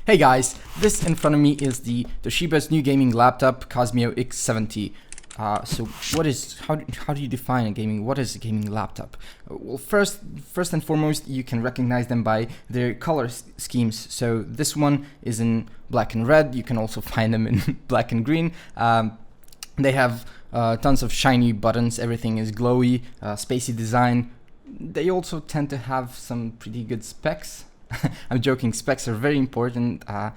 Hey guys, this in front of me is the Toshiba's new gaming laptop, Qosmio X70. So how do you define what is a gaming laptop? Well, first and foremost, you can recognize them by their color schemes. So this one is in black and red. You can also find them in black and green. They have tons of shiny buttons. Everything is glowy, spacey design. They also tend to have some pretty good specs. I'm joking, specs are very important. I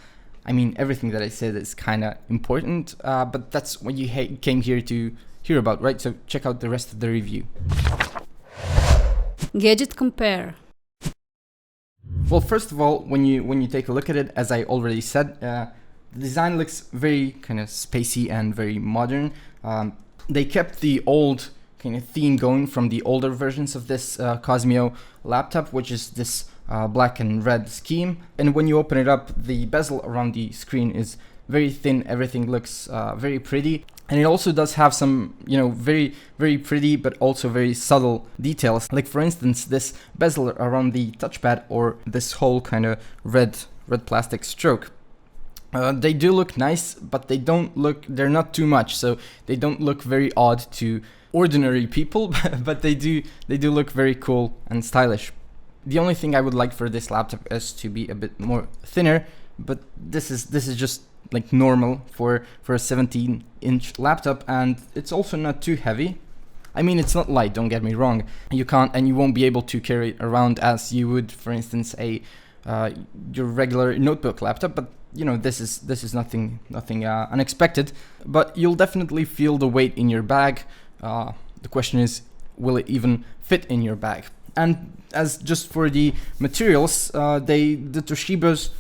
mean, everything that I said is kind of important, but that's what you came here to hear about, right? So check out the rest of the review. Gadget Compare. Well, first of all, when you take a look at it, as I already said, the design looks very kind of spacey and very modern. They kept the old kind of theme going from the older versions of this Qosmio laptop, which is this black and red scheme. And when you open it up, the bezel around the screen is very thin. Everything looks very pretty. And it also does have some, very, very pretty, but also very subtle details. Like for instance, this bezel around the touchpad, or this whole kind of red plastic stroke. They do look nice, but they're not too much. So they don't look very odd to ordinary people, but they do look very cool and stylish. The only thing I would like for this laptop is to be a bit more thinner, but this is just like normal for a 17-inch laptop, and it's also not too heavy. I mean, it's not light, don't get me wrong. You won't be able to carry it around as you would, for instance, your regular notebook laptop, but this is nothing unexpected. But you'll definitely feel the weight in your bag. The question is, will it even fit in your bag? And as just for the materials, the Toshibas,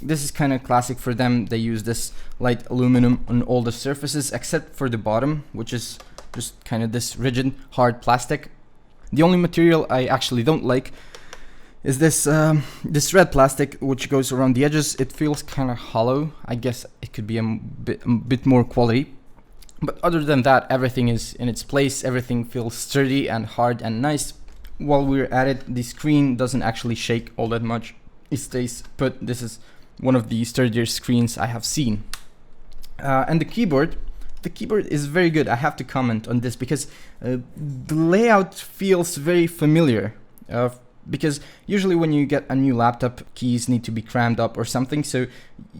this is kind of classic for them. They use this light aluminum on all the surfaces except for the bottom, which is just kind of this rigid, hard plastic. The only material I actually don't like is this red plastic, which goes around the edges. It feels kind of hollow. I guess it could be a bit more quality. But other than that, everything is in its place. Everything feels sturdy and hard and nice. While we're at it, the screen doesn't actually shake all that much. It stays put. This is one of the sturdier screens I have seen. And the keyboard is very good. I have to comment on this because the layout feels very familiar. Because usually when you get a new laptop, keys need to be crammed up or something, so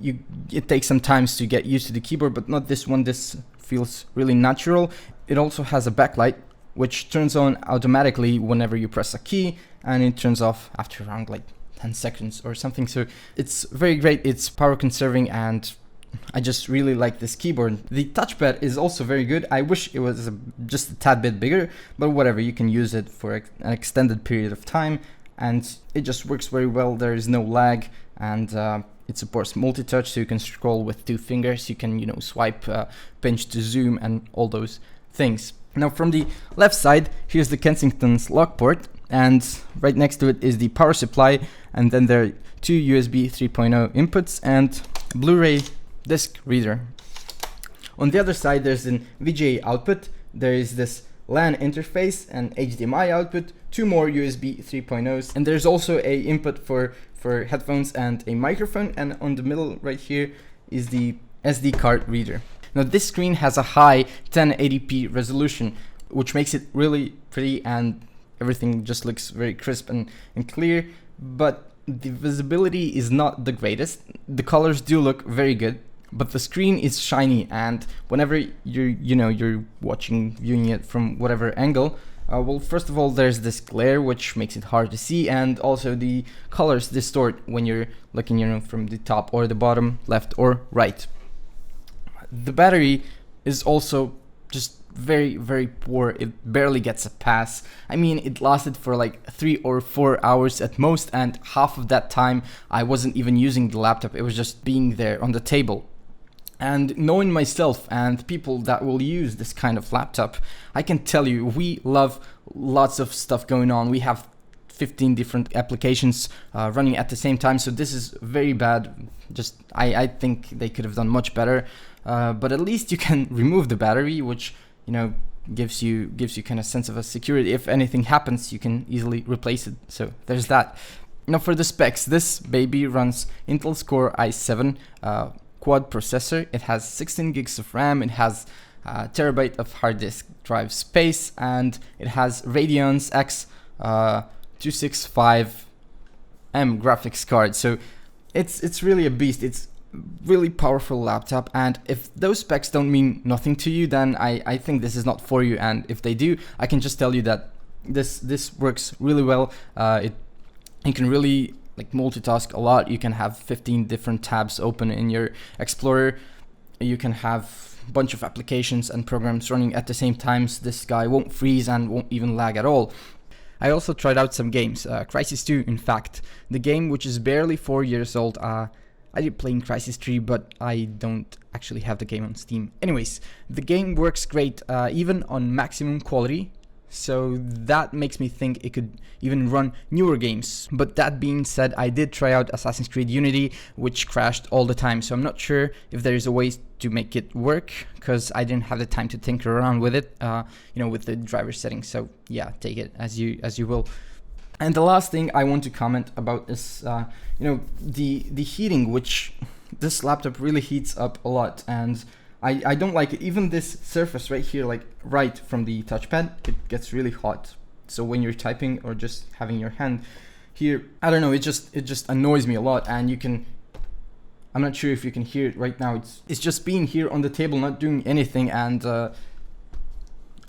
it takes some time to get used to the keyboard, but not this one. This feels really natural. It also has a backlight, which turns on automatically whenever you press a key, and it turns off after around like 10 seconds or something. So it's very great. It's power conserving, and I just really like this keyboard. The touchpad is also very good. I wish it was just a tad bit bigger, but whatever, you can use it for an extended period of time, and it just works very well. There is no lag, and it supports multi-touch, so you can scroll with 2 fingers. You can, swipe, pinch to zoom, and all those things. Now from the left side, here's the Kensington's lock port, and right next to it is the power supply, and then there are 2 USB 3.0 inputs and Blu-ray disc reader. On the other side, there's an VGA output, there is this LAN interface and HDMI output, 2 more USB 3.0s, and there's also a input for headphones and a microphone, and on the middle right here is the SD card reader. Now this screen has a high 1080p resolution, which makes it really pretty, and everything just looks very crisp and clear, but the visibility is not the greatest. The colors do look very good, but the screen is shiny, and whenever you're viewing it from whatever angle, well, first of all, there's this glare which makes it hard to see, and also the colors distort when you're looking from the top or the bottom, left or right. The battery is also just very, very poor. It barely gets a pass. I mean, it lasted for like 3 or 4 hours at most, and half of that time I wasn't even using the laptop. It was just being there on the table. And knowing myself and people that will use this kind of laptop, I can tell you, we love lots of stuff going on. We have 15 different applications running at the same time, so this is very bad. I think they could have done much better, but at least you can remove the battery, which gives you kind of sense of a security. If anything happens, you can easily replace it. So there's that. Now for the specs, this baby runs Intel's Core i7 quad processor. It has 16 gigs of RAM, it has a terabyte of hard disk drive space, and it has Radeon's X265M graphics card. So it's really a beast. It's really powerful laptop, and if those specs don't mean nothing to you, then I think this is not for you. And if they do, I can just tell you that this works really well. You can really like multitask a lot. You can have 15 different tabs open in your Explorer. You can have a bunch of applications and programs running at the same time. So this guy won't freeze and won't even lag at all. I also tried out some games, Crysis 2 in fact, the game which is barely 4 years old. I did play in Crysis 3, but I don't actually have the game on Steam. Anyways, the game works great, even on maximum quality. So that makes me think it could even run newer games. But that being said, I did try out Assassin's Creed Unity, which crashed all the time. So I'm not sure if there is a way to make it work, because I didn't have the time to tinker around with it, with the driver settings. So yeah, take it as you will. And the last thing I want to comment about is, the heating, which this laptop really heats up a lot, and I don't like it. Even this surface right here, like right from the touchpad, it gets really hot. So when you're typing or just having your hand here, I don't know, it just annoys me a lot. And I'm not sure if you can hear it right now. It's just being here on the table, not doing anything, and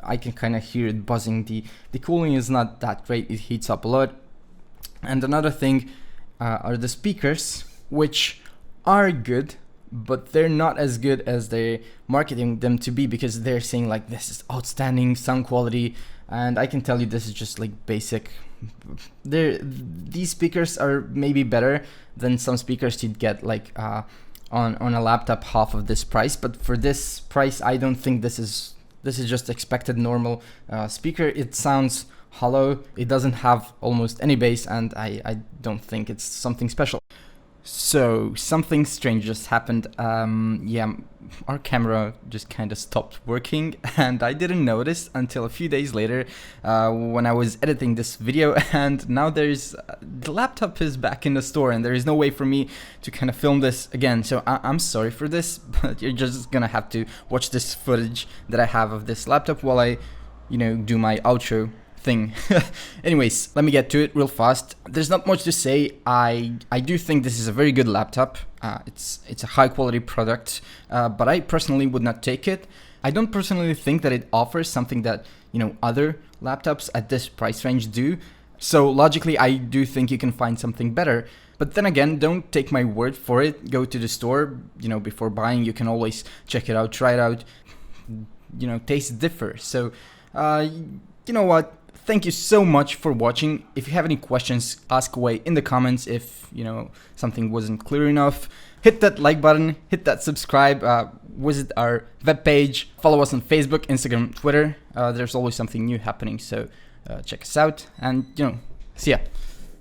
I can kind of hear it buzzing. The cooling is not that great. It heats up a lot. And another thing are the speakers, which are good, but they're not as good as they're marketing them to be, because they're saying like this is outstanding sound quality, and I can tell you this is just like basic. These speakers are maybe better than some speakers you'd get like on a laptop half of this price, but for this price I don't think this is just expected normal speaker. It sounds hollow, it doesn't have almost any bass, and I don't think it's something special. So something strange just happened. Our camera just kind of stopped working, and I didn't notice until a few days later when I was editing this video, and now the laptop is back in the store, and there is no way for me to kind of film this again. So I'm sorry for this, but you're just gonna have to watch this footage that I have of this laptop while I do my outro thing. Anyways, let me get to it real fast. There's not much to say. I do think this is a very good laptop. It's a high quality product, but I personally would not take it. I don't personally think that it offers something that other laptops at this price range do. So logically, I do think you can find something better. But then again, don't take my word for it. Go to the store, before buying. You can always check it out, try it out. Tastes differ. So, you know what? Thank you so much for watching. If you have any questions, ask away in the comments. If something wasn't clear enough, hit that like button, hit that subscribe, visit our webpage, follow us on Facebook, Instagram, Twitter. There's always something new happening, so check us out, and see ya.